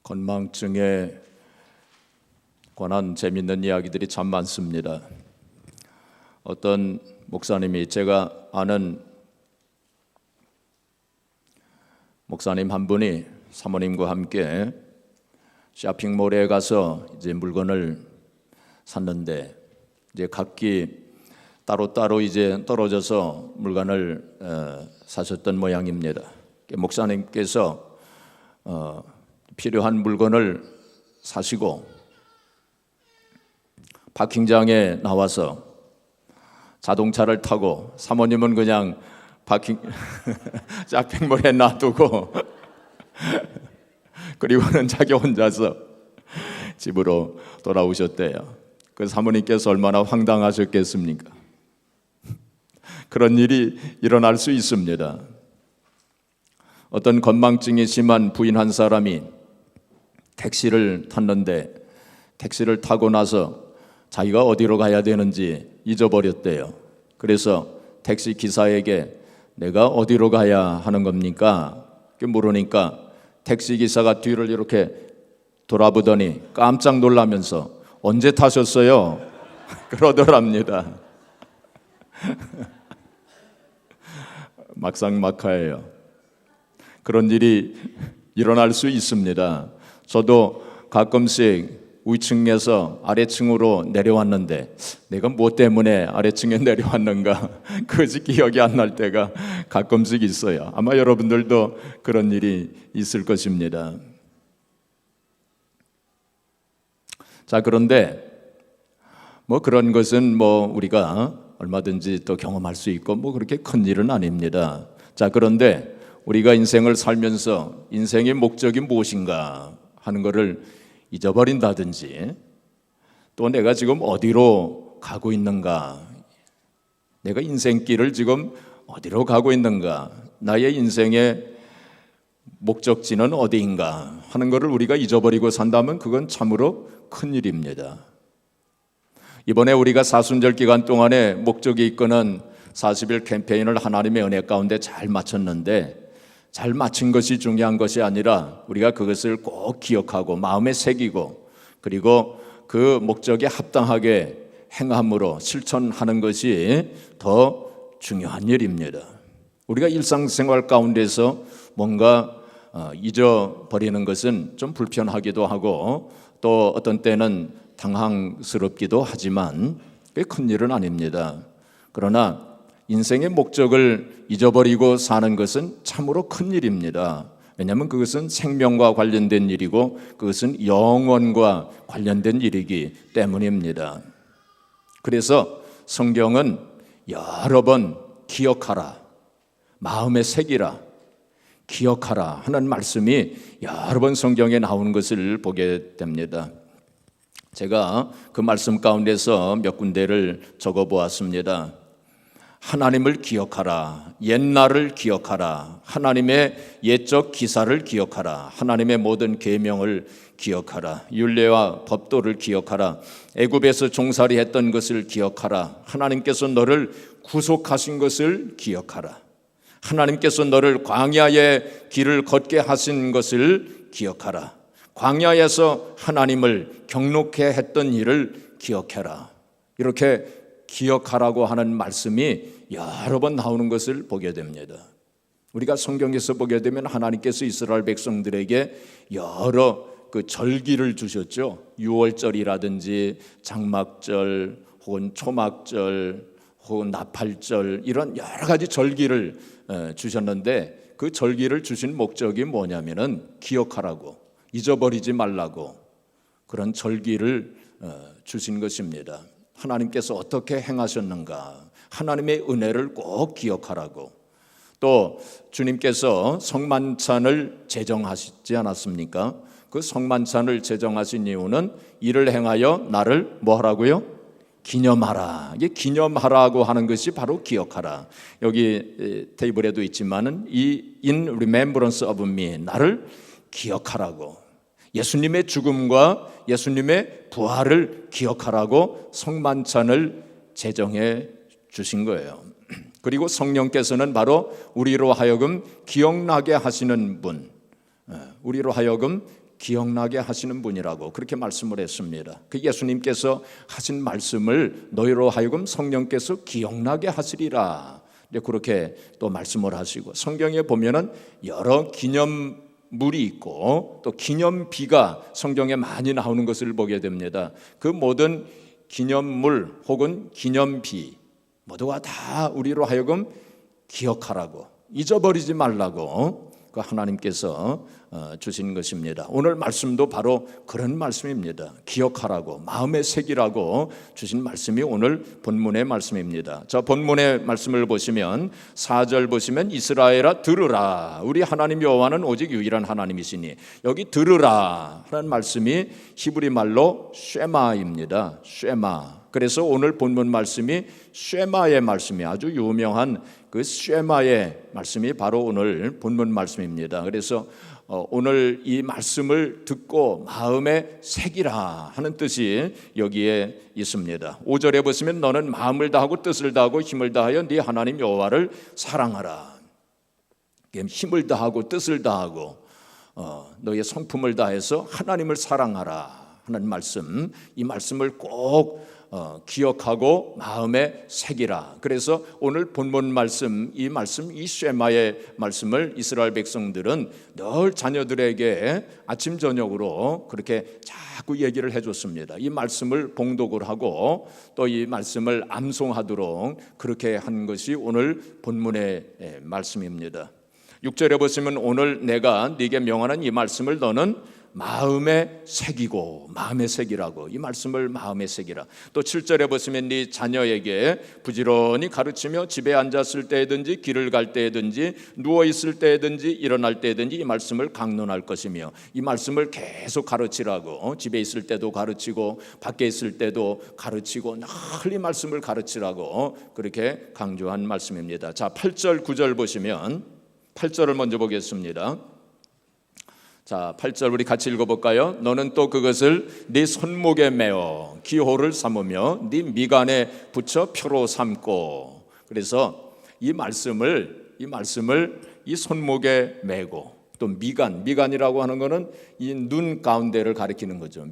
건망증에 관한 재미있는 이야기들이 참 많습니다. 어떤 목사님이, 제가 아는 목사님 한 분이 사모님과 함께 쇼핑몰에 가서 이제 물건을 샀는데, 이제 각기 따로따로 이제 떨어져서 물건을 사셨던 모양입니다. 목사님께서 필요한 물건을 사시고 파킹장에 나와서 자동차를 타고, 사모님은 그냥 쇼핑몰에 놔두고 그리고는 자기 혼자서 집으로 돌아오셨대요. 그 사모님께서 얼마나 황당하셨겠습니까? 그런 일이 일어날 수 있습니다. 어떤 건망증이 심한 부인 한 사람이 택시를 탔는데, 택시를 타고 나서 자기가 어디로 가야 되는지 잊어버렸대요. 그래서 택시 기사에게 내가 어디로 가야 하는 겁니까? 물으니까 택시 기사가 뒤를 이렇게 돌아보더니 깜짝 놀라면서 언제 타셨어요? 그러더랍니다. 막상막하예요. 그런 일이 일어날 수 있습니다. 저도 가끔씩 위층에서 아래층으로 내려왔는데 내가 뭐 때문에 아래층에 내려왔는가 그것이 기억이 안 날 때가 가끔씩 있어요. 아마 여러분들도 그런 일이 있을 것입니다. 자, 그런데 그런 것은 우리가 얼마든지 또 경험할 수 있고 그렇게 큰 일은 아닙니다. 자, 그런데 우리가 인생을 살면서 인생의 목적이 무엇인가 하는 것을 잊어버린다든지, 또 내가 지금 어디로 가고 있는가, 내가 인생길을 지금 어디로 가고 있는가, 나의 인생의 목적지는 어디인가 하는 것을 우리가 잊어버리고 산다면 그건 참으로 큰일입니다. 이번에 우리가 사순절 기간 동안에 목적이 이끄는 40일 캠페인을 하나님의 은혜 가운데 잘 마쳤는데, 잘 마친 것이 중요한 것이 아니라 우리가 그것을 꼭 기억하고 마음에 새기고, 그리고 그 목적에 합당하게 행함으로 실천하는 것이 더 중요한 일입니다. 우리가 일상생활 가운데서 뭔가 잊어버리는 것은 좀 불편하기도 하고 또 어떤 때는 당황스럽기도 하지만 꽤 큰 일은 아닙니다. 그러나 인생의 목적을 잊어버리고 사는 것은 참으로 큰 일입니다. 왜냐하면 그것은 생명과 관련된 일이고 그것은 영원과 관련된 일이기 때문입니다. 그래서 성경은 여러 번 기억하라, 마음에 새기라, 기억하라 하는 말씀이 여러 번 성경에 나오는 것을 보게 됩니다. 제가 그 말씀 가운데서 몇 군데를 적어보았습니다. 하나님을 기억하라, 옛날을 기억하라, 하나님의 옛적 기사를 기억하라, 하나님의 모든 계명을 기억하라, 율례와 법도를 기억하라, 애굽에서 종살이 했던 것을 기억하라, 하나님께서 너를 구속하신 것을 기억하라, 하나님께서 너를 광야의 길을 걷게 하신 것을 기억하라, 광야에서 하나님을 경록해 했던 일을 기억해라. 이렇게 기억하라고 하는 말씀이 여러 번 나오는 것을 보게 됩니다. 우리가 성경에서 보게 되면 하나님께서 이스라엘 백성들에게 여러 그 절기를 주셨죠. 유월절이라든지 장막절 혹은 초막절 혹은 나팔절, 이런 여러 가지 절기를 주셨는데 그 절기를 주신 목적이 뭐냐면은 기억하라고, 잊어버리지 말라고 그런 절기를 주신 것입니다. 하나님께서 어떻게 행하셨는가, 하나님의 은혜를 꼭 기억하라고. 또 주님께서 성만찬을 제정하시지 않았습니까? 그 성만찬을 제정하신 이유는 이를 행하여 나를 뭐 하라고요? 기념하라. 이게 기념하라고 하는 것이 바로 기억하라. 여기 테이블에도 있지만은 이 in remembrance of me, 나를 기억하라고, 예수님의 죽음과 예수님의 부활을 기억하라고 성만찬을 제정해 주신 거예요. 그리고 성령께서는 바로 우리로 하여금 기억나게 하시는 분, 우리로 하여금 기억나게 하시는 분이라고 그렇게 말씀을 했습니다. 그 예수님께서 하신 말씀을 너희로 하여금 성령께서 기억나게 하시리라. 그렇게 또 말씀을 하시고, 성경에 보면은 여러 기념물이 있고 또 기념비가 성경에 많이 나오는 것을 보게 됩니다. 그 모든 기념물 혹은 기념비 모두가 다 우리로 하여금 기억하라고, 잊어버리지 말라고 그 하나님께서 주신 것입니다. 오늘 말씀도 바로 그런 말씀입니다. 기억하라고, 마음에 새기라고 주신 말씀이 오늘 본문의 말씀입니다. 저 본문의 말씀을 보시면 4절 보시면 이스라엘아 들으라, 우리 하나님 여호와는 오직 유일한 하나님이시니, 여기 들으라 하는 말씀이 히브리 말로 쉐마입니다. 쉐마. 그래서 오늘 본문 말씀이 쉐마의 말씀이 아주 유명한 그 쉐마의 말씀이 바로 오늘 본문 말씀입니다. 그래서 오늘 이 말씀을 듣고 마음에 새기라 하는 뜻이 여기에 있습니다. 5절에 보시면 너는 마음을 다하고 뜻을 다하고 힘을 다하여 네 하나님 여호와를 사랑하라. 힘을 다하고 뜻을 다하고 너의 성품을 다해서 하나님을 사랑하라 하는 말씀, 이 말씀을 꼭 기억하고 마음에 새기라. 그래서 오늘 본문 말씀, 이 쉐마의 말씀을 이스라엘 백성들은 늘 자녀들에게 아침 저녁으로 그렇게 자꾸 얘기를 해줬습니다. 이 말씀을 봉독을 하고 또 이 말씀을 암송하도록 그렇게 한 것이 오늘 본문의 말씀입니다. 6절에 보시면 오늘 내가 네게 명하는 이 말씀을 너는 마음에 새기고, 마음에 새기라고, 이 말씀을 마음에 새기라. 또 7절에 보시면 네 자녀에게 부지런히 가르치며 집에 앉았을 때든지 길을 갈 때든지 누워 있을 때든지 일어날 때든지 이 말씀을 강론할 것이며, 이 말씀을 계속 가르치라고, 집에 있을 때도 가르치고 밖에 있을 때도 가르치고 늘 이 말씀을 가르치라고 그렇게 강조한 말씀입니다. 자, 8절 9절 보시면 8절을 먼저 보겠습니다. 자, 8절 우리 같이 읽어볼까요? 너는 또 그것을 네 손목에 메어 기호를 삼으며 네 미간에 붙여 표로 삼고. 그래서 이 말씀을 이 손목에 메고, 또 미간이라고 하는 것은 이 눈 가운데를 가리키는 거죠.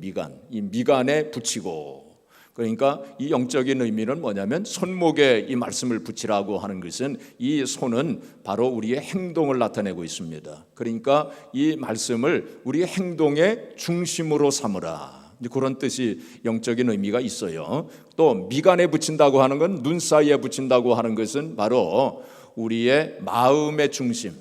이 미간에 붙이고. 그러니까 이 영적인 의미는 뭐냐면 손목에 이 말씀을 붙이라고 하는 것은, 이 손은 바로 우리의 행동을 나타내고 있습니다. 그러니까 이 말씀을 우리의 행동의 중심으로 삼으라, 그런 뜻이 영적인 의미가 있어요. 또 미간에 붙인다고 하는 건, 눈 사이에 붙인다고 하는 것은 바로 우리의 마음의 중심,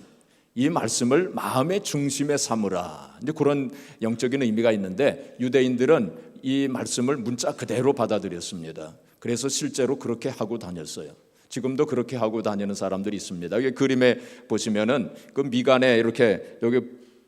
이 말씀을 마음의 중심에 삼으라, 그런 영적인 의미가 있는데, 유대인들은 이 말씀을 문자 그대로 받아들였습니다. 그래서 실제로 그렇게 하고 다녔어요. 지금도 그렇게 하고 다니는 사람들이 있습니다. 여기 그림에 보시면은 그 미간에 이렇게 여기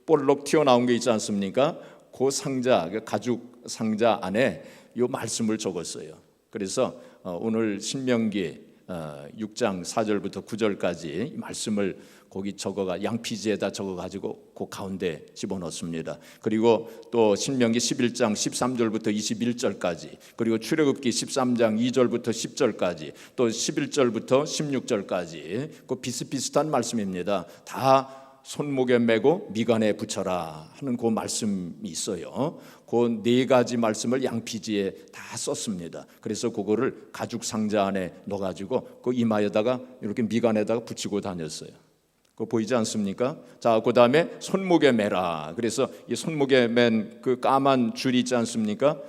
볼록 튀어나온 게 있지 않습니까? 그 상자, 그 가죽 상자 안에 이 말씀을 적었어요. 그래서 오늘 신명기 6장 4절부터 9절까지 이 말씀을 거기 양피지에다 적어가지고 그 가운데 집어넣습니다. 그리고 또 신명기 11장 13절부터 21절까지, 그리고 출애굽기 13장 2절부터 10절까지, 또 11절부터 16절까지 그 비슷비슷한 말씀입니다. 다 손목에 메고 미간에 붙여라 하는 그 말씀이 있어요. 그 네 가지 말씀을 양피지에 다 썼습니다. 그래서 그거를 가죽 상자 안에 넣어가지고 그 이마에다가 이렇게 미간에다가 붙이고 다녔어요. 그거 보이지 않습니까? 자, 그 다음에 손목에 매라. 그래서 이 손목에 맨 그 까만 줄이 있지 않습니까?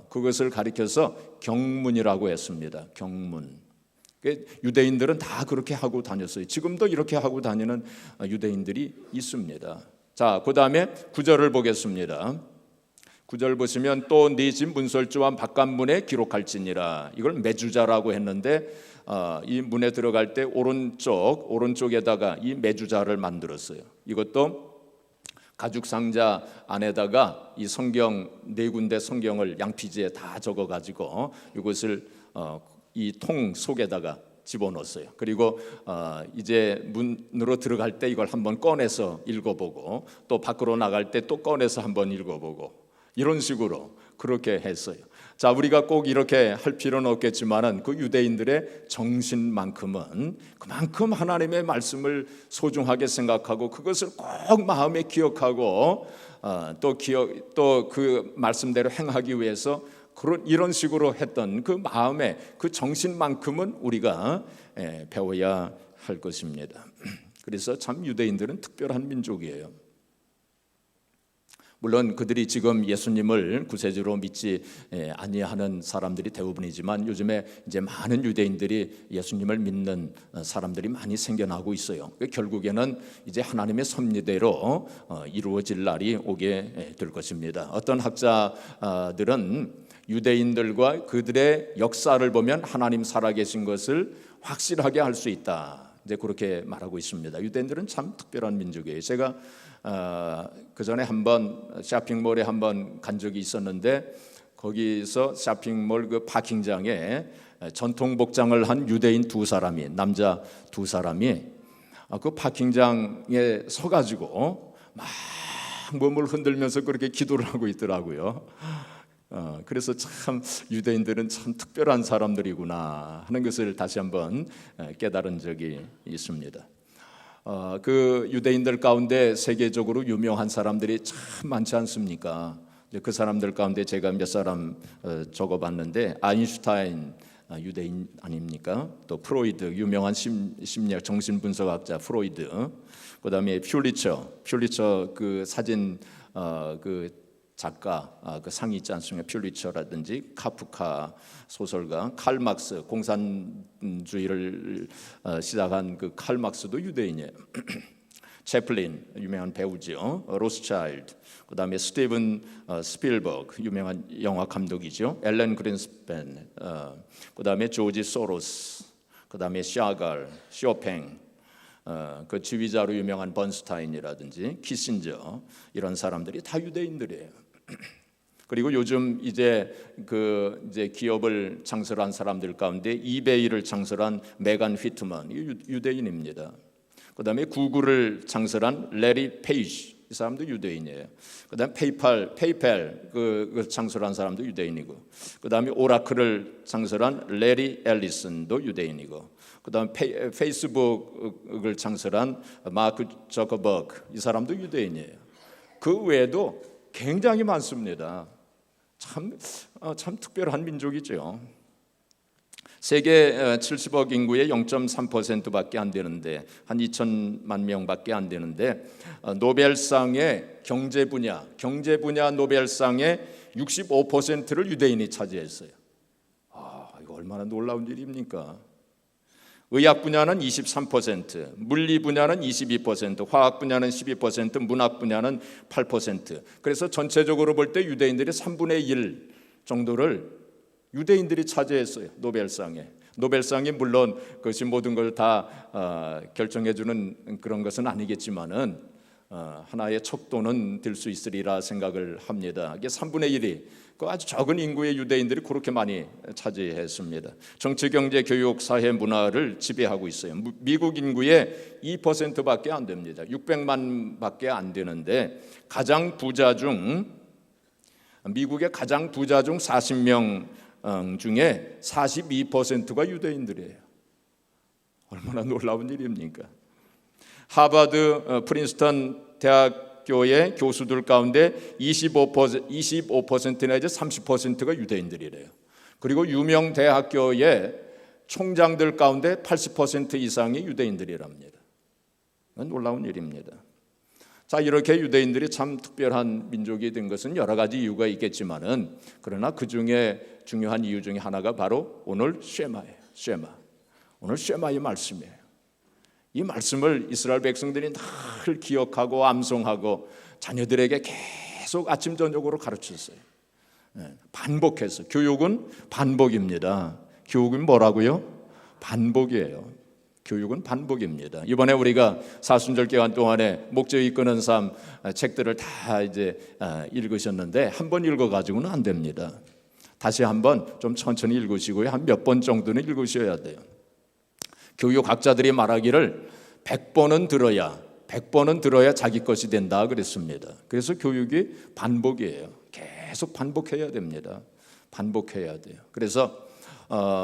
그것을 가리켜서 경문이라고 했습니다. 경문. 유대인들은 다 그렇게 하고 다녔어요. 지금도 이렇게 하고 다니는 유대인들이 있습니다. 자, 그 다음에 9절을 보겠습니다. 9절 보시면 또 네 집 문설주와 바깥문에 기록할지니라. 이걸 매주자라고 했는데 이 문에 들어갈 때 오른쪽에다가 이 매주자를 만들었어요. 이것도 가죽 상자 안에다가 이 성경 네 군데 성경을 양피지에 다 적어가지고 이것을 이 통 속에다가 집어넣었어요. 그리고 이제 문으로 들어갈 때 이걸 한번 꺼내서 읽어보고, 또 밖으로 나갈 때 또 꺼내서 한번 읽어보고, 이런 식으로 그렇게 했어요. 자, 우리가 꼭 이렇게 할 필요는 없겠지만은 그 유대인들의 정신만큼은 그만큼 하나님의 말씀을 소중하게 생각하고 그것을 꼭 마음에 기억하고 또 그 말씀대로 행하기 위해서 이런 식으로 했던 그 마음의 그 정신만큼은 우리가 배워야 할 것입니다. 그래서 참 유대인들은 특별한 민족이에요. 물론 그들이 지금 예수님을 구세주로 믿지 아니하는 사람들이 대부분이지만 요즘에 이제 많은 유대인들이 예수님을 믿는 사람들이 많이 생겨나고 있어요. 결국에는 이제 하나님의 섭리대로 이루어질 날이 오게 될 것입니다. 어떤 학자들은 유대인들과 그들의 역사를 보면 하나님 살아계신 것을 확실하게 알 수 있다. 이제 그렇게 말하고 있습니다. 유대인들은 참 특별한 민족이에요. 제가 그 전에 한번 쇼핑몰에 한번 간 적이 있었는데 거기서 쇼핑몰 그 파킹장에 전통 복장을 한 유대인 두 사람이 남자 두 사람이 그 파킹장에 서가지고 막 몸을 흔들면서 그렇게 기도를 하고 있더라고요. 그래서 참 유대인들은 참 특별한 사람들이구나 하는 것을 다시 한번 깨달은 적이 있습니다. 그 유대인들 가운데 세계적으로 유명한 사람들이 참 많지 않습니까? 그 사람들 가운데 제가 몇 사람 적어봤는데 아인슈타인 유대인 아닙니까? 또 프로이드 유명한 심리학 정신분석학자 프로이드, 그다음에 퓰리처 그 사진 그 작가 그 상이 있지 않습니까? 퓰리처라든지 카프카 소설가, 칼 막스 공산주의를 시작한 그 칼 막스도 유대인이에요. 채플린 유명한 배우죠. 로스차일드, 그다음에 스티븐 스필버그 유명한 영화 감독이죠. 앨런 그린스팬, 그다음에 조지 소로스, 그다음에 샤갈, 쇼팽, 그 지휘자로 유명한 번스타인이라든지 키신저, 이런 사람들이 다 유대인들이에요. 그리고 요즘 이제 기업을 창설한 사람들 가운데 이베이를 창설한 메간 휘트먼, 유대인입니다. 그다음에 구글을 창설한 레리 페이지, 이 사람도 유대인이에요. 그다음에 페이팔 그 창설한 사람도 유대인이고, 그다음에 오라클을 창설한 레리 앨리슨도 유대인이고, 그다음에 페이스북을 창설한 마크 저커버그, 이 사람도 유대인이에요. 그 외에도 굉장히 많습니다. 참 특별한 민족이죠. 세계 70억 인구의 0.3%밖에 안 되는데, 한 2천만 명밖에 안 되는데, 노벨상의 경제 분야 노벨상의 65%를 유대인이 차지했어요. 이거 얼마나 놀라운 일입니까? 의학 분야는 23%, 물리 분야는 22%, 화학 분야는 12%, 문학 분야는 8%. 그래서 전체적으로 볼 때 유대인들이 3분의 1 정도를 유대인들이 차지했어요. 노벨상이 물론 그것이 모든 걸 다 결정해주는 그런 것은 아니겠지만은 하나의 척도는 될 수 있으리라 생각을 합니다. 이게 3분의 1이 그 아주 적은 인구의 유대인들이 그렇게 많이 차지했습니다. 정치, 경제, 교육, 사회, 문화를 지배하고 있어요. 미국 인구의 2%밖에 안 됩니다. 600만밖에 안 되는데 미국의 가장 부자 중 40명 중에 42%가 유대인들이에요. 얼마나 놀라운 일입니까? 하버드, 프린스턴 대학교의 교수들 가운데 25% 내지 30%가 유대인들이래요. 그리고 유명 대학교의 총장들 가운데 80% 이상이 유대인들이랍니다. 놀라운 일입니다. 자, 이렇게 유대인들이 참 특별한 민족이 된 것은 여러 가지 이유가 있겠지만은, 그러나 그 중에 중요한 이유 중에 하나가 바로 오늘 쉐마예요. 오늘 쉐마의 말씀이에요. 이 말씀을 이스라엘 백성들이 늘 기억하고 암송하고 자녀들에게 계속 아침 저녁으로 가르쳤어요. 반복해서. 교육은 반복입니다. 교육은 뭐라고요? 반복이에요. 교육은 반복입니다. 이번에 우리가 사순절 기간 동안에 목적 이끄는 삶 책들을 다 이제 읽으셨는데 한 번 읽어가지고는 안 됩니다. 다시 한번 좀 천천히 읽으시고요. 한 몇 번 정도는 읽으셔야 돼요. 교육학자들이 말하기를 100번은 들어야 자기 것이 된다 그랬습니다. 그래서 교육이 반복이에요. 계속 반복해야 됩니다. 반복해야 돼요. 그래서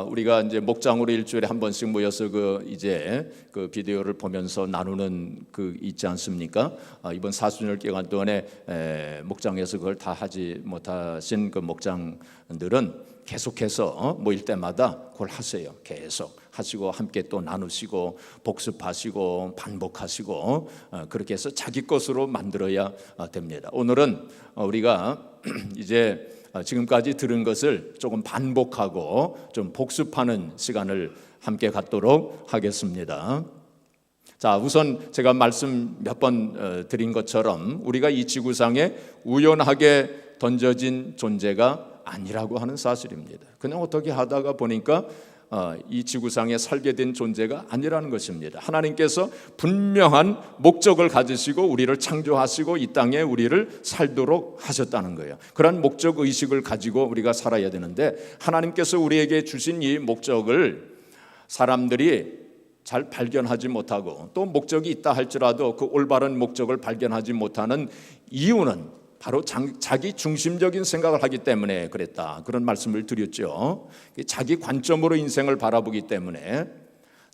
우리가 이제 목장으로 일주일에 한 번씩 모여서 그 비디오를 보면서 나누는 있지 않습니까? 이번 4주년 기간 동안에 목장에서 그걸 다 하지 못하신 그 목장들은 계속해서 모일 때마다 그걸 하세요. 계속 하시고 함께 또 나누시고 복습하시고 반복하시고 그렇게 해서 자기 것으로 만들어야 됩니다. 오늘은 우리가 이제 지금까지 들은 것을 조금 반복하고 좀 복습하는 시간을 함께 갖도록 하겠습니다. 자, 우선 제가 말씀 몇 번 드린 것처럼 우리가 이 지구상에 우연하게 던져진 존재가 아니라고 하는 사실입니다. 그냥 어떻게 하다가 보니까 이 지구상에 살게 된 존재가 아니라는 것입니다. 하나님께서 분명한 목적을 가지시고 우리를 창조하시고 이 땅에 우리를 살도록 하셨다는 거예요. 그런 목적 의식을 가지고 우리가 살아야 되는데 하나님께서 우리에게 주신 이 목적을 사람들이 잘 발견하지 못하고 또 목적이 있다 할지라도 그 올바른 목적을 발견하지 못하는 이유는 바로 자기 중심적인 생각을 하기 때문에 그랬다. 그런 말씀을 드렸죠. 자기 관점으로 인생을 바라보기 때문에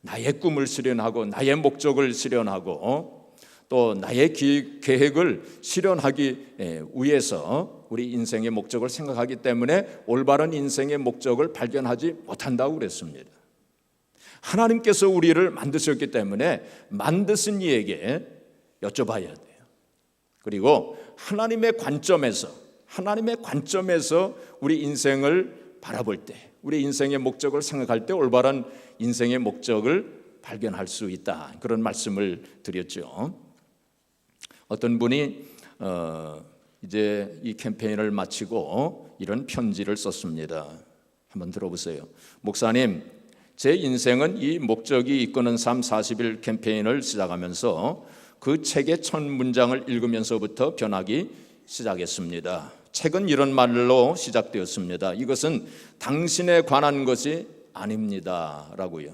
나의 꿈을 실현하고 나의 목적을 실현하고 또 나의 계획을 실현하기 위해서 우리 인생의 목적을 생각하기 때문에 올바른 인생의 목적을 발견하지 못한다고 그랬습니다. 하나님께서 우리를 만드셨기 때문에 만드신 이에게 여쭤봐야 돼요. 그리고 하나님의 관점에서 우리 인생을 바라볼 때, 우리 인생의 목적을 생각할 때 올바른 인생의 목적을 발견할 수 있다. 그런 말씀을 드렸죠. 어떤 분이 이제 이 캠페인을 마치고 이런 편지를 썼습니다. 한번 들어보세요. 목사님, 제 인생은 이 목적이 이끄는 삶 40일 캠페인을 시작하면서 그 책의 첫 문장을 읽으면서부터 변하기 시작했습니다. 책은 이런 말로 시작되었습니다. 이것은 당신에 관한 것이 아닙니다. 라고요.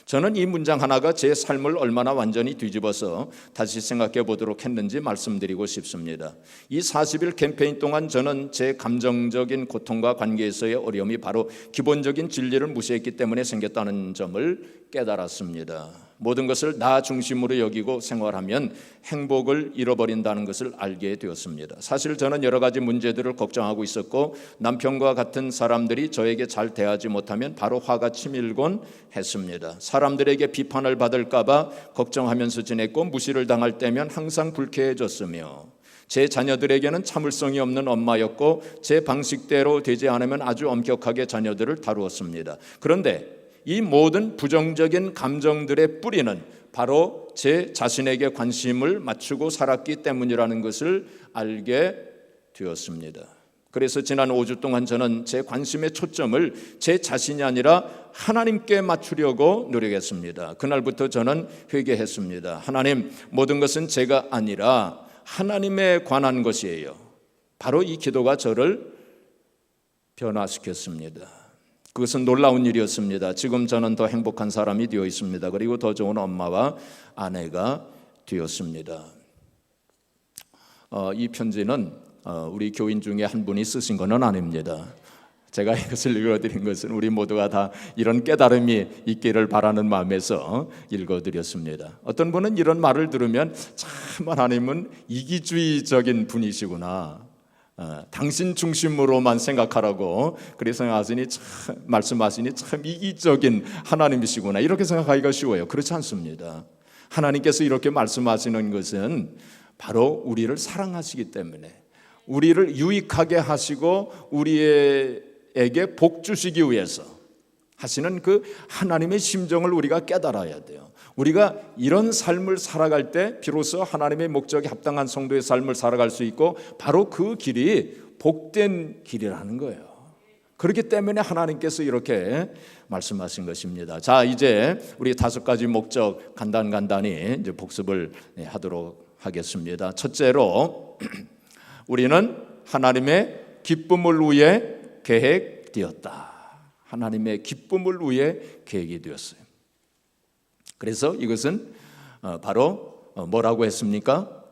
저는 이 문장 하나가 제 삶을 얼마나 완전히 뒤집어서 다시 생각해 보도록 했는지 말씀드리고 싶습니다. 이 40일 캠페인 동안 저는 제 감정적인 고통과 관계에서의 어려움이 바로 기본적인 진리를 무시했기 때문에 생겼다는 점을 깨달았습니다. 모든 것을 나 중심으로 여기고 생활하면 행복을 잃어버린다는 것을 알게 되었습니다. 사실 저는 여러 가지 문제들을 걱정하고 있었고 남편과 같은 사람들이 저에게 잘 대하지 못하면 바로 화가 치밀곤 했습니다. 사람들에게 비판을 받을까 봐 걱정하면서 지냈고 무시를 당할 때면 항상 불쾌해졌으며 제 자녀들에게는 참을성이 없는 엄마였고 제 방식대로 되지 않으면 아주 엄격하게 자녀들을 다루었습니다. 그런데 이 모든 부정적인 감정들의 뿌리는 바로 제 자신에게 관심을 맞추고 살았기 때문이라는 것을 알게 되었습니다. 그래서 지난 5주 동안 저는 제 관심의 초점을 제 자신이 아니라 하나님께 맞추려고 노력했습니다. 그날부터 저는 회개했습니다. 하나님, 모든 것은 제가 아니라 하나님에 관한 것이에요. 바로 이 기도가 저를 변화시켰습니다. 그것은 놀라운 일이었습니다. 지금 저는 더 행복한 사람이 되어 있습니다. 그리고 더 좋은 엄마와 아내가 되었습니다. 이 편지는 우리 교인 중에 한 분이 쓰신 것은 아닙니다. 제가 이것을 읽어드린 것은 우리 모두가 다 이런 깨달음이 있기를 바라는 마음에서 읽어드렸습니다. 어떤 분은 이런 말을 들으면 참 하나님은 이기주의적인 분이시구나, 당신 중심으로만 생각하라고 그래서 말씀하시니 참 이기적인 하나님이시구나, 이렇게 생각하기가 쉬워요. 그렇지 않습니다. 하나님께서 이렇게 말씀하시는 것은 바로 우리를 사랑하시기 때문에, 우리를 유익하게 하시고 우리에게 복 주시기 위해서 하시는 그 하나님의 심정을 우리가 깨달아야 돼요. 우리가 이런 삶을 살아갈 때 비로소 하나님의 목적에 합당한 성도의 삶을 살아갈 수 있고 바로 그 길이 복된 길이라는 거예요. 그렇기 때문에 하나님께서 이렇게 말씀하신 것입니다. 자, 이제 우리 5가지 목적 간단히 이제 복습을 하도록 하겠습니다. 첫째로 우리는 하나님의 기쁨을 위해 계획되었다. 하나님의 기쁨을 위해 계획이 되었어요. 그래서 이것은 바로 뭐라고 했습니까?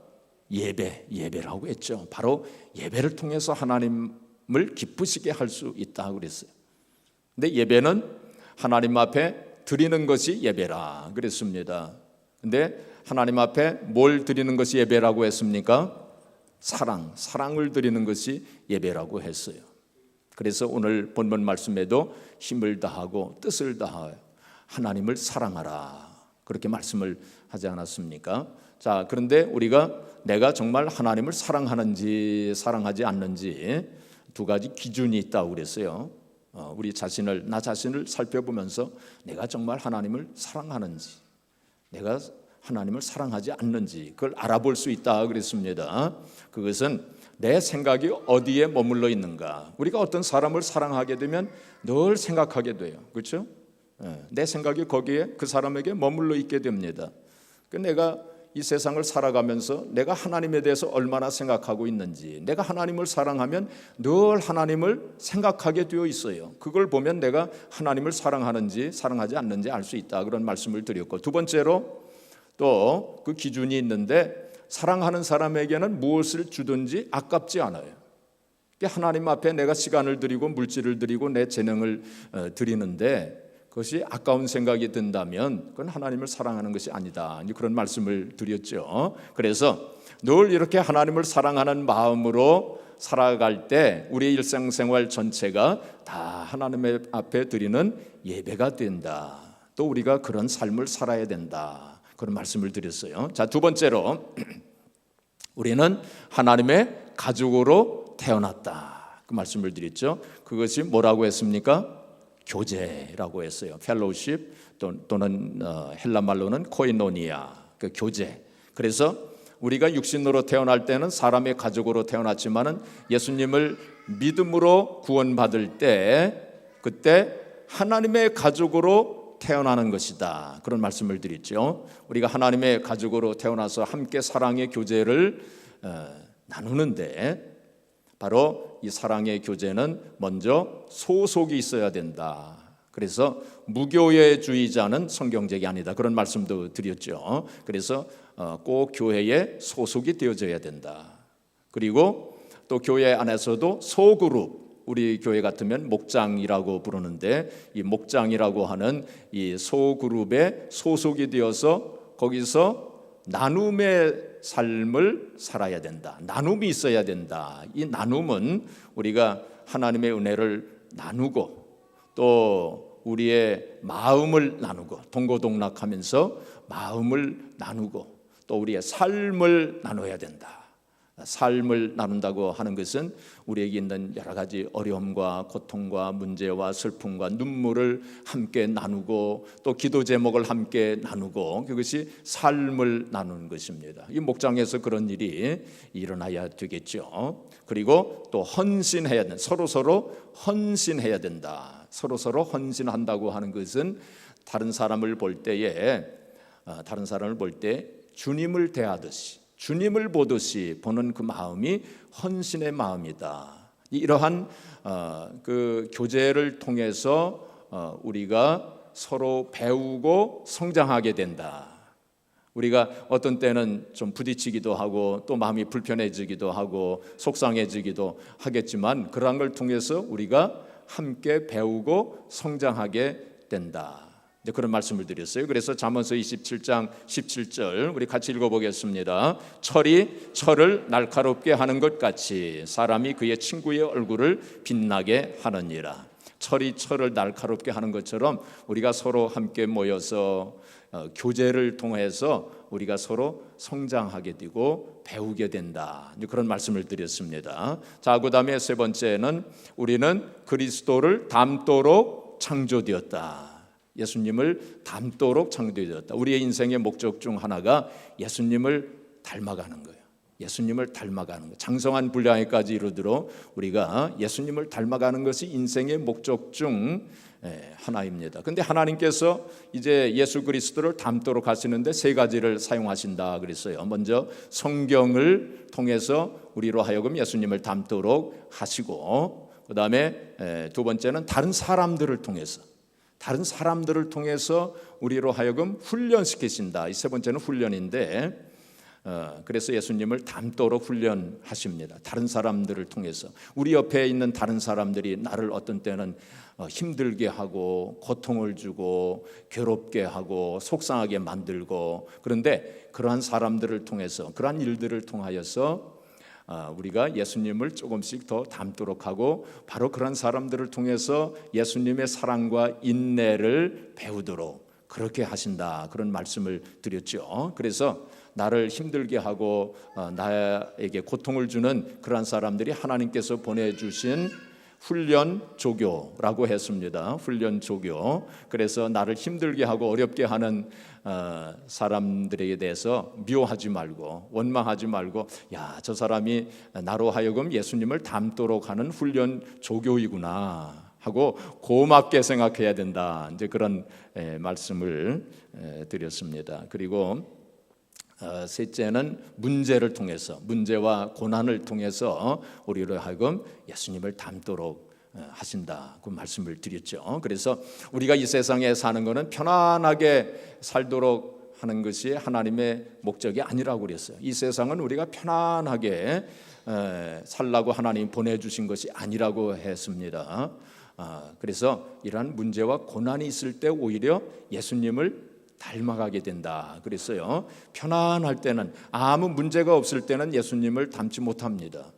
예배라고 했죠. 바로 예배를 통해서 하나님 기쁘시게 할 수 있다 그랬어요. 근데 예배는 하나님 앞에 드리는 것이 예배라 그랬습니다. 근데 하나님 앞에 뭘 드리는 것이 예배라고 했습니까? 사랑을 드리는 것이 예배라고 했어요. 그래서 오늘 본문 말씀에도 힘을 다하고 뜻을 다하여 하나님을 사랑하라 그렇게 말씀을 하지 않았습니까? 자, 그런데 우리가 내가 정말 하나님을 사랑하는지 사랑하지 않는지 두 가지 기준이 있다고 그랬어요. 나 자신을 살펴보면서 내가 정말 하나님을 사랑하는지 내가 하나님을 사랑하지 않는지 그걸 알아볼 수 있다 그랬습니다. 그것은 내 생각이 어디에 머물러 있는가. 우리가 어떤 사람을 사랑하게 되면 늘 생각하게 돼요. 그렇죠? 내 생각이 거기에 그 사람에게 머물러 있게 됩니다. 내가 이 세상을 살아가면서 내가 하나님에 대해서 얼마나 생각하고 있는지, 내가 하나님을 사랑하면 늘 하나님을 생각하게 되어 있어요. 그걸 보면 내가 하나님을 사랑하는지 사랑하지 않는지 알 수 있다 그런 말씀을 드렸고, 두 번째로 또 그 기준이 있는데 사랑하는 사람에게는 무엇을 주든지 아깝지 않아요. 하나님 앞에 내가 시간을 드리고 물질을 드리고 내 재능을 드리는데 그것이 아까운 생각이 든다면 그건 하나님을 사랑하는 것이 아니다. 그런 말씀을 드렸죠. 그래서 늘 이렇게 하나님을 사랑하는 마음으로 살아갈 때 우리의 일상생활 전체가 다 하나님 앞에 드리는 예배가 된다. 또 우리가 그런 삶을 살아야 된다. 그런 말씀을 드렸어요. 자, 두 번째로 우리는 하나님의 가족으로 태어났다. 그 말씀을 드렸죠. 그것이 뭐라고 했습니까? 교제라고 했어요. 펠로우십 또는 헬라 말로는 코이노니아, 그 교제. 그래서 우리가 육신으로 태어날 때는 사람의 가족으로 태어났지만은 예수님을 믿음으로 구원받을 때 그때 하나님의 가족으로 태어나는 것이다. 그런 말씀을 드렸죠. 우리가 하나님의 가족으로 태어나서 함께 사랑의 교제를 나누는데 바로 이 사랑의 교제는 먼저 소속이 있어야 된다. 그래서 무교회주의자는 성경적이 아니다. 그런 말씀도 드렸죠. 그래서 꼭 교회에 소속이 되어져야 된다. 그리고 또 교회 안에서도 소그룹, 우리 교회 같으면 목장이라고 부르는데 이 목장이라고 하는 이 소그룹에 소속이 되어서 거기서 나눔의 삶을 살아야 된다. 나눔이 있어야 된다. 이 나눔은 우리가 하나님의 은혜를 나누고 또 우리의 마음을 나누고 동고동락하면서 마음을 나누고 또 우리의 삶을 나눠야 된다. 삶을 나눈다고 하는 것은 우리에게 있는 여러 가지 어려움과 고통과 문제와 슬픔과 눈물을 함께 나누고 또 기도 제목을 함께 나누고 그것이 삶을 나누는 것입니다. 이 목장에서 그런 일이 일어나야 되겠죠. 그리고 또 헌신해야 된다. 서로 헌신해야 된다. 서로 헌신한다고 하는 것은 다른 사람을 볼 때 주님을 대하듯이 주님을 보듯이 보는 그 마음이 헌신의 마음이다. 이러한 그 교제를 통해서 우리가 서로 배우고 성장하게 된다. 우리가 어떤 때는 좀 부딪히기도 하고 또 마음이 불편해지기도 하고 속상해지기도 하겠지만 그러한 걸 통해서 우리가 함께 배우고 성장하게 된다. 그런 말씀을 드렸어요. 그래서 잠언서 27장 17절 우리 같이 읽어보겠습니다. 철이 철을 날카롭게 하는 것 같이 사람이 그의 친구의 얼굴을 빛나게 하느니라. 철이 철을 날카롭게 하는 것처럼 우리가 서로 함께 모여서 교제를 통해서 우리가 서로 성장하게 되고 배우게 된다. 그런 말씀을 드렸습니다. 자, 그다음에 세 번째는 우리는 그리스도를 닮도록 창조되었다. 예수님을 닮도록 창조되었다. 우리의 인생의 목적 중 하나가 예수님을 닮아가는 거예요. 예수님을 닮아가는 것. 장성한 분량에까지 이르도록 우리가 예수님을 닮아가는 것이 인생의 목적 중 하나입니다. 그런데 하나님께서 이제 예수 그리스도를 닮도록 하시는데 세 가지를 사용하신다 그랬어요. 먼저 성경을 통해서 우리로 하여금 예수님을 닮도록 하시고 그 다음에 두 번째는 다른 사람들을 통해서 우리로 하여금 훈련시키신다. 이 세 번째는 훈련인데 그래서 예수님을 닮도록 훈련하십니다. 다른 사람들을 통해서 우리 옆에 있는 다른 사람들이 나를 어떤 때는 힘들게 하고 고통을 주고 괴롭게 하고 속상하게 만들고, 그런데 그러한 사람들을 통해서 그러한 일들을 통하여서 우리가 예수님을 조금씩 더 닮도록 하고, 바로 그런 사람들을 통해서 예수님의 사랑과 인내를 배우도록 그렇게 하신다, 그런 말씀을 드렸죠. 그래서 나를 힘들게 하고 나에게 고통을 주는 그러한 사람들이 하나님께서 보내주신 훈련 조교라고 했습니다. 훈련 조교. 그래서 나를 힘들게 하고 어렵게 하는 사람들에 대해서 미워하지 말고 원망하지 말고, 야, 저 사람이 나로 하여금 예수님을 닮도록 하는 훈련 조교이구나 하고 고맙게 생각해야 된다. 이제 그런 말씀을 드렸습니다. 그리고 셋째는 문제를 통해서, 문제와 고난을 통해서 우리로 하여금 예수님을 닮도록 하신다, 그 말씀을 드렸죠. 그래서 우리가 이 세상에 사는 것은 편안하게 살도록 하는 것이 하나님의 목적이 아니라고 그랬어요. 이 세상은 우리가 편안하게 살라고 하나님 보내주신 것이 아니라고 했습니다. 그래서 이러한 문제와 고난이 있을 때 오히려 예수님을 닮아가게 된다 그랬어요. 편안할 때는, 아무 문제가 없을 때는 예수님을 닮지 못합니다.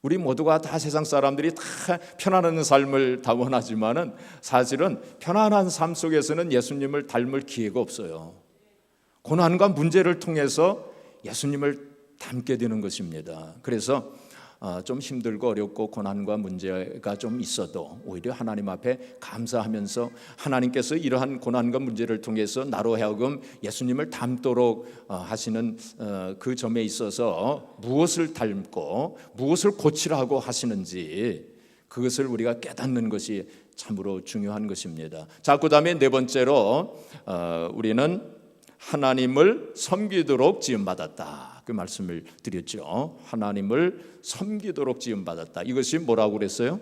우리 모두가 다, 세상 사람들이 다 편안한 삶을 다 원하지만은 사실은 편안한 삶 속에서는 예수님을 닮을 기회가 없어요. 고난과 문제를 통해서 예수님을 닮게 되는 것입니다. 그래서 좀 힘들고 어렵고 고난과 문제가 좀 있어도 오히려 하나님 앞에 감사하면서, 하나님께서 이러한 고난과 문제를 통해서 나로 하여금 예수님을 닮도록 하시는 그 점에 있어서 무엇을 닮고 무엇을 고치라고 하시는지, 그것을 우리가 깨닫는 것이 참으로 중요한 것입니다. 자, 그 다음에 네 번째로 우리는 하나님을 섬기도록 지음받았다, 그 말씀을 드렸죠. 하나님을 섬기도록 지음받았다. 이것이 뭐라고 그랬어요?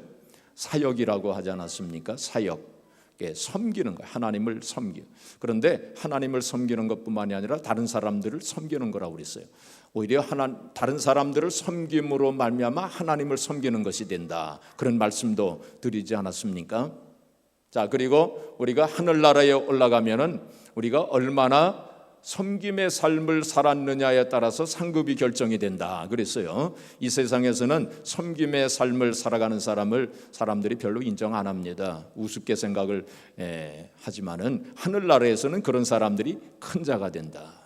사역이라고 하지 않았습니까? 사역. 섬기는 거예요. 하나님을 섬기. 그런데 하나님을 섬기는 것뿐만이 아니라 다른 사람들을 섬기는 거라고 그랬어요. 오히려 다른 사람들을 섬김으로 말미암아 하나님을 섬기는 것이 된다, 그런 말씀도 드리지 않았습니까? 자, 그리고 우리가 하늘나라에 올라가면은 우리가 얼마나 섬김의 삶을 살았느냐에 따라서 상급이 결정이 된다 그랬어요. 이 세상에서는 섬김의 삶을 살아가는 사람들이 별로 인정 안 합니다. 우습게 생각을 하지만은 하늘나라에서는 그런 사람들이 큰 자가 된다.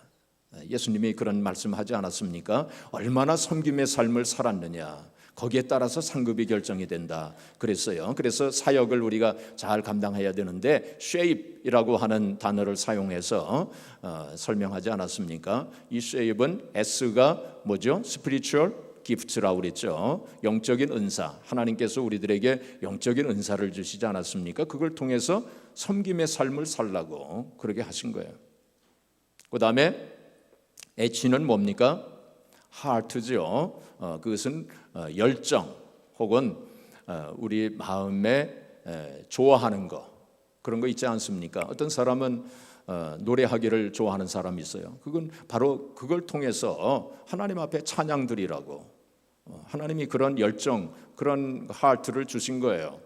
예수님이 그런 말씀하지 않았습니까? 얼마나 섬김의 삶을 살았느냐, 거기에 따라서 상급이 결정이 된다 그랬어요. 그래서 사역을 우리가 잘 감당해야 되는데 shape이라고 하는 단어를 사용해서 설명하지 않았습니까? 이 shape은 S가 뭐죠? spiritual gift라고 그랬죠. 영적인 은사, 하나님께서 우리들에게 영적인 은사를 주시지 않았습니까? 그걸 통해서 섬김의 삶을 살라고 그렇게 하신 거예요. 그 다음에 H는 뭡니까? heart죠. 그것은 열정 혹은 우리 마음에 좋아하는 거, 그런 거 있지 않습니까? 어떤 사람은 노래하기를 좋아하는 사람이 있어요. 그건 바로 그걸 통해서 하나님 앞에 찬양 드리라고 하나님이 그런 열정, 그런 하트를 주신 거예요.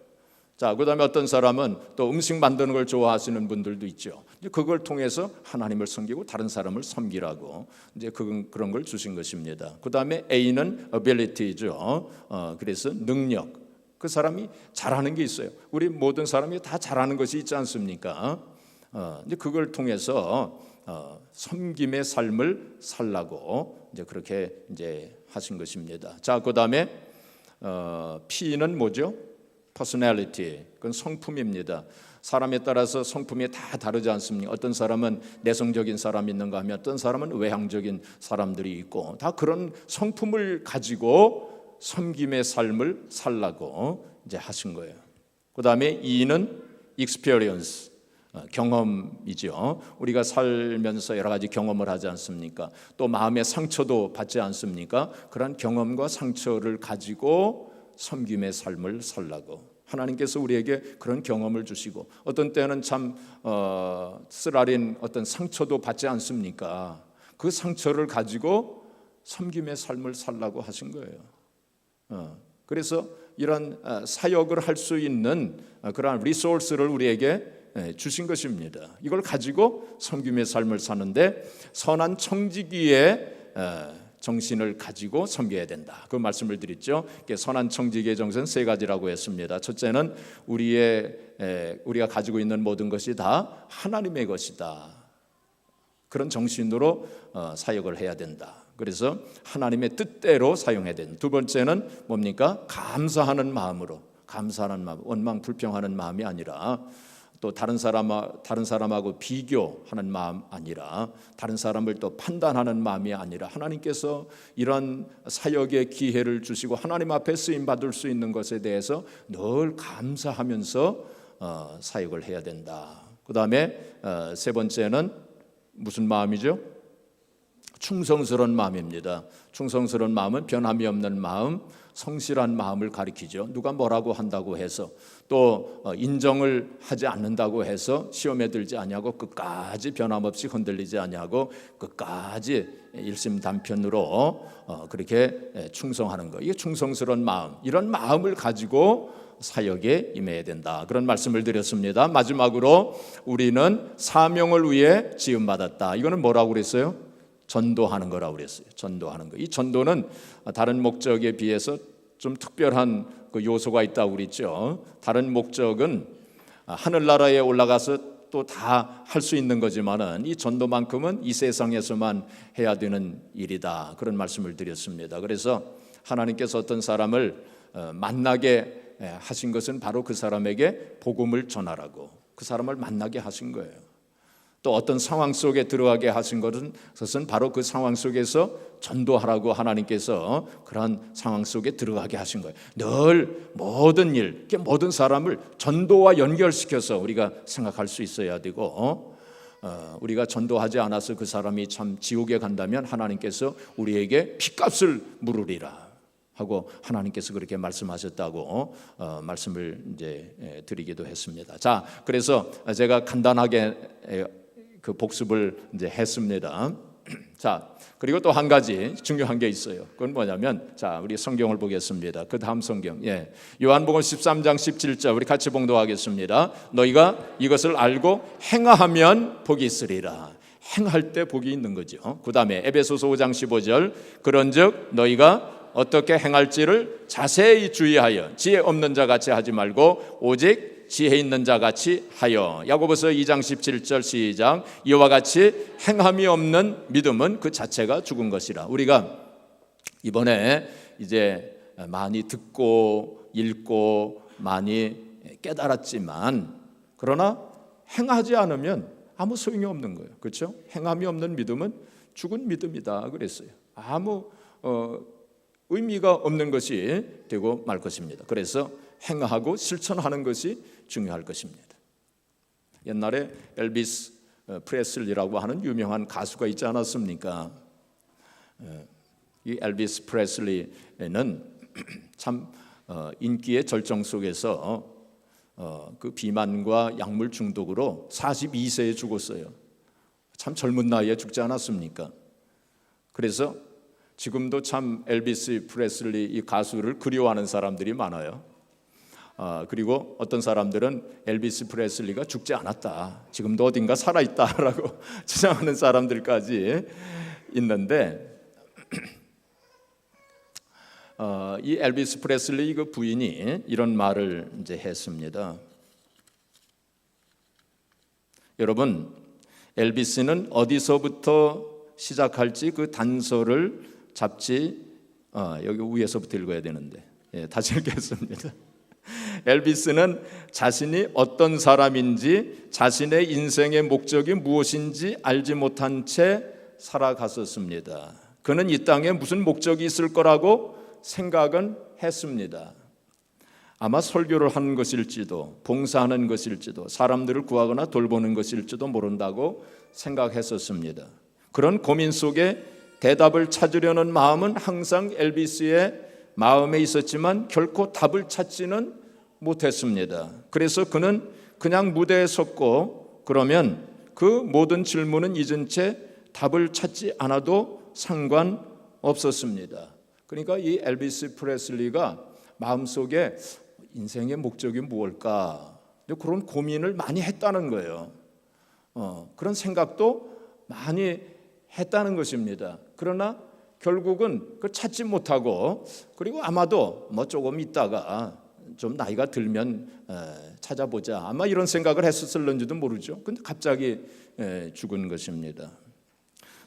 자, 그 다음에 어떤 사람은 또 음식 만드는 걸 좋아하시는 분들도 있죠. 그걸 통해서 하나님을 섬기고 다른 사람을 섬기라고 이제 그런 걸 주신 것입니다. 그 다음에 A는 ability죠. 그래서 능력. 그 사람이 잘하는 게 있어요. 우리 모든 사람이 다 잘하는 것이 있지 않습니까? 이제 그걸 통해서 섬김의 삶을 살라고 이제 그렇게 이제 하신 것입니다. 자, 그 다음에 P는 뭐죠? personality, 그건 성품입니다. 사람에 따라서 성품이 다 다르지 않습니까? 어떤 사람은 내성적인 사람이 있는가 하면 어떤 사람은 외향적인 사람들이 있고, 다 그런 성품을 가지고 섬김의 삶을 살라고 이제 하신 거예요. 그 다음에 E는 experience, 경험이죠. 우리가 살면서 여러 가지 경험을 하지 않습니까? 또 마음의 상처도 받지 않습니까? 그런 경험과 상처를 가지고 섬김의 삶을 살라고 하나님께서 우리에게 그런 경험을 주시고, 어떤 때는 참 쓰라린 어떤 상처도 받지 않습니까? 그 상처를 가지고 섬김의 삶을 살라고 하신 거예요. 그래서 이런 사역을 할 수 있는 그러한 리소스를 우리에게 주신 것입니다. 이걸 가지고 섬김의 삶을 사는데 선한 청지기의 정신을 가지고 섬겨야 된다. 그 말씀을 드렸죠. 선한 청지기의 정신 세 가지라고 했습니다. 첫째는 우리가 가지고 있는 모든 것이 다 하나님의 것이다. 그런 정신으로 사역을 해야 된다. 그래서 하나님의 뜻대로 사용해야 된다. 두 번째는 뭡니까? 감사하는 마음으로, 감사하는 마음, 원망 불평하는 마음이 아니라 또 다른 사람하고 비교하는 마음 아니라 다른 사람을 또 판단하는 마음이 아니라 하나님께서 이런 사역의 기회를 주시고 하나님 앞에 쓰임 받을 수 있는 것에 대해서 늘 감사하면서 사역을 해야 된다. 그 다음에 세 번째는 무슨 마음이죠? 충성스러운 마음입니다. 충성스러운 마음은 변함이 없는 마음, 성실한 마음을 가리키죠. 누가 뭐라고 한다고 해서 또 인정을 하지 않는다고 해서 시험에 들지 아니하고 끝까지 변함없이 흔들리지 아니하고 끝까지 일심단편으로 그렇게 충성하는 것. 이게 충성스러운 마음. 이런 마음을 가지고 사역에 임해야 된다. 그런 말씀을 드렸습니다. 마지막으로 우리는 사명을 위해 지음받았다. 이거는 뭐라고 그랬어요? 전도하는 거라고 그랬어요. 전도하는 거. 이 전도는 다른 목적에 비해서 좀 특별한 그 요소가 있다고 그랬죠. 다른 목적은 하늘나라에 올라가서 또 다 할 수 있는 거지만은 이 전도만큼은 이 세상에서만 해야 되는 일이다. 그런 말씀을 드렸습니다. 그래서 하나님께서 어떤 사람을 만나게 하신 것은 바로 그 사람에게 복음을 전하라고, 그 사람을 만나게 하신 거예요. 또 어떤 상황 속에 들어가게 하신 것은 바로 그 상황 속에서 전도하라고 하나님께서 그런 상황 속에 들어가게 하신 거예요. 늘 모든 일, 모든 사람을 전도와 연결시켜서 우리가 생각할 수 있어야 되고 우리가 전도하지 않아서 그 사람이 참 지옥에 간다면 하나님께서 우리에게 핏값을 물으리라 하고 하나님께서 그렇게 말씀하셨다고 말씀을 이제 드리기도 했습니다. 자, 그래서 제가 간단하게 그 복습을 이제 했습니다. 자, 그리고 또 한 가지 중요한 게 있어요. 그건 뭐냐면, 자, 우리 성경을 보겠습니다. 그 다음 성경, 요한복음 13장 17절 우리 같이 봉독하겠습니다. 너희가 이것을 알고 행하면 복이 있으리라. 행할 때 복이 있는 거죠. 그 다음에 에베소서 5장 15절 그런즉 너희가 어떻게 행할지를 자세히 주의하여 지혜 없는 자 같이 하지 말고 오직 지혜 있는 자 같이 하여. 야고보서 2장 17절 시작. 이와 같이 행함이 없는 믿음은 그 자체가 죽은 것이라. 우리가 이번에 이제 많이 듣고 읽고 많이 깨달았지만 그러나 행하지 않으면 아무 소용이 없는 거예요. 그렇죠? 행함이 없는 믿음은 죽은 믿음이다 그랬어요. 아무 의미가 없는 것이 되고 말 것입니다. 그래서 행하고 실천하는 것이 중요할 것입니다. 옛날에 엘비스 프레슬리라고 하는 유명한 가수가 있지 않았습니까? 이 엘비스 프레슬리는 참 인기의 절정 속에서 그 비만과 약물 중독으로 42세에 죽었어요. 참 젊은 나이에 죽지 않았습니까? 그래서 지금도 참 엘비스 프레슬리 이 가수를 그리워하는 사람들이 많아요. 그리고 어떤 사람들은 엘비스 프레슬리가 죽지 않았다, 지금도 어딘가 살아있다라고 주장하는 사람들까지 있는데 이 엘비스 프레슬리 그 부인이 이런 말을 이제 했습니다. 여러분, 엘비스는 어디서부터 시작할지 그 단서를 잡지 여기 위에서부터 읽어야 되는데 다시 읽겠습니다. 엘비스는 자신이 어떤 사람인지 자신의 인생의 목적이 무엇인지 알지 못한 채 살아갔었습니다. 그는 이 땅에 무슨 목적이 있을 거라고 생각은 했습니다. 아마 설교를 하는 것일지도 봉사하는 것일지도 사람들을 구하거나 돌보는 것일지도 모른다고 생각했었습니다. 그런 고민 속에 대답을 찾으려는 마음은 항상 엘비스의 마음에 있었지만 결코 답을 찾지는 못했습니다. 그래서 그는 그냥 무대에 섰고 그러면 그 모든 질문은 잊은 채 답을 찾지 않아도 상관없었습니다. 그러니까 이 엘비스 프레슬리가 마음속에 인생의 목적이 무엇일까? 그런 고민을 많이 했다는 거예요. 그런 생각도 많이 했다는 것입니다. 그러나 결국은 그걸 찾지 못하고, 그리고 아마도 뭐 조금 있다가 좀 나이가 들면 찾아보자, 아마 이런 생각을 했었을는지도 모르죠. 근데 갑자기 죽은 것입니다.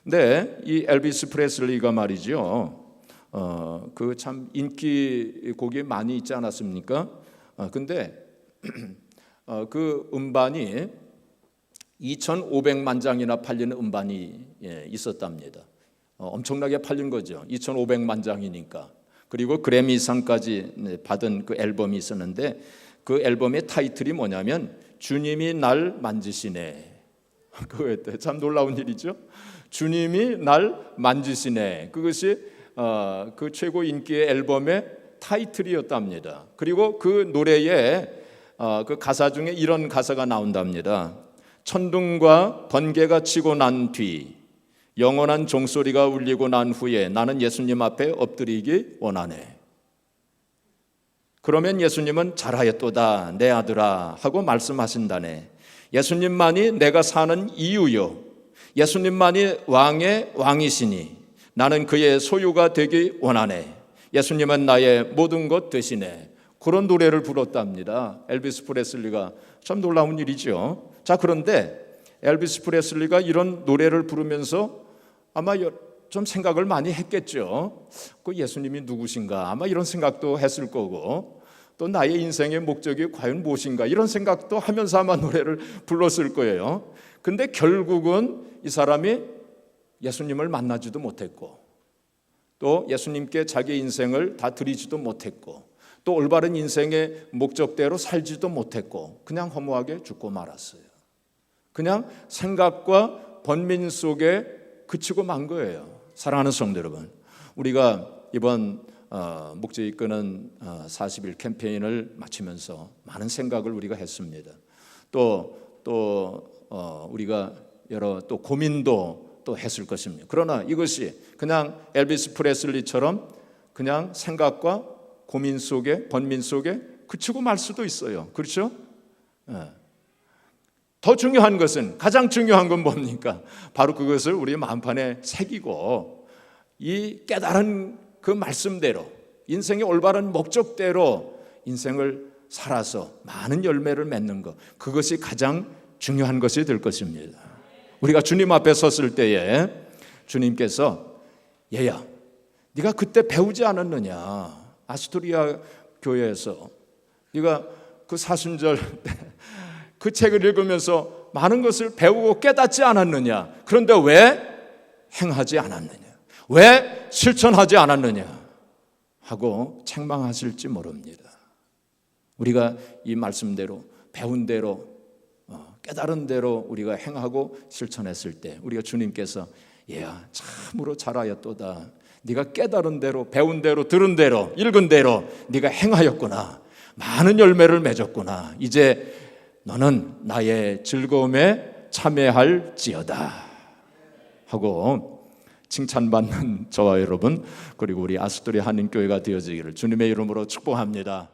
근데 이 엘비스 프레슬리가 말이죠, 그 참 인기 곡이 많이 있지 않았습니까? 근데 그 음반이 2,500만 장이나 팔리는 음반이 있었답니다. 엄청나게 팔린 거죠. 2,500만 장이니까. 그리고 그래미상까지 받은 그 앨범이 있었는데, 그 앨범의 타이틀이 뭐냐면 주님이 날 만지시네. 그거였대. 참 놀라운 일이죠. 주님이 날 만지시네. 그것이 그 최고 인기의 앨범의 타이틀이었답니다. 그리고 그 노래에 그 가사 중에 이런 가사가 나온답니다. 천둥과 번개가 치고 난 뒤, 영원한 종소리가 울리고 난 후에 나는 예수님 앞에 엎드리기 원하네. 그러면 예수님은 잘하였도다 내 아들아 하고 말씀하신다네. 예수님만이 내가 사는 이유요, 예수님만이 왕의 왕이시니 나는 그의 소유가 되기 원하네. 예수님은 나의 모든 것 되시네. 그런 노래를 불렀답니다. 엘비스 프레슬리가. 참 놀라운 일이죠. 자, 그런데 엘비스 프레슬리가 이런 노래를 부르면서 아마 좀 생각을 많이 했겠죠. 그 예수님이 누구신가, 아마 이런 생각도 했을 거고, 또 나의 인생의 목적이 과연 무엇인가, 이런 생각도 하면서 아마 노래를 불렀을 거예요. 근데 결국은 이 사람이 예수님을 만나지도 못했고, 또 예수님께 자기 인생을 다 드리지도 못했고, 또 올바른 인생의 목적대로 살지도 못했고, 그냥 허무하게 죽고 말았어요. 그냥 생각과 번민 속에 그치고 만 거예요. 사랑하는 성도 여러분, 우리가 이번 목재 이끄는 40일 캠페인을 마치면서 많은 생각을 우리가 했습니다. 또 우리가 여러 또 고민도 또 했을 것입니다. 그러나 이것이 그냥 엘비스 프레슬리처럼 그냥 생각과 고민 속에, 번민 속에 그치고 말 수도 있어요. 그렇죠? 더 중요한 것은, 가장 중요한 건 뭡니까? 바로 그것을 우리 마음판에 새기고 이 깨달은 그 말씀대로, 인생의 올바른 목적대로 인생을 살아서 많은 열매를 맺는 것, 그것이 가장 중요한 것이 될 것입니다. 우리가 주님 앞에 섰을 때에 주님께서 얘야, 네가 그때 배우지 않았느냐? 아스토리아 교회에서 네가 그 사순절 그 책을 읽으면서 많은 것을 배우고 깨닫지 않았느냐? 그런데 왜 행하지 않았느냐? 왜 실천하지 않았느냐? 하고 책망하실지 모릅니다. 우리가 이 말씀대로, 배운 대로, 깨달은 대로 우리가 행하고 실천했을 때 우리가 주님께서 얘야, 참으로 잘하였도다. 네가 깨달은 대로, 배운 대로, 들은 대로, 읽은 대로 네가 행하였구나. 많은 열매를 맺었구나. 이제 너는 나의 즐거움에 참여할지어다 하고 칭찬받는 저와 여러분, 그리고 우리 아스토리아 한인교회가 되어지기를 주님의 이름으로 축복합니다.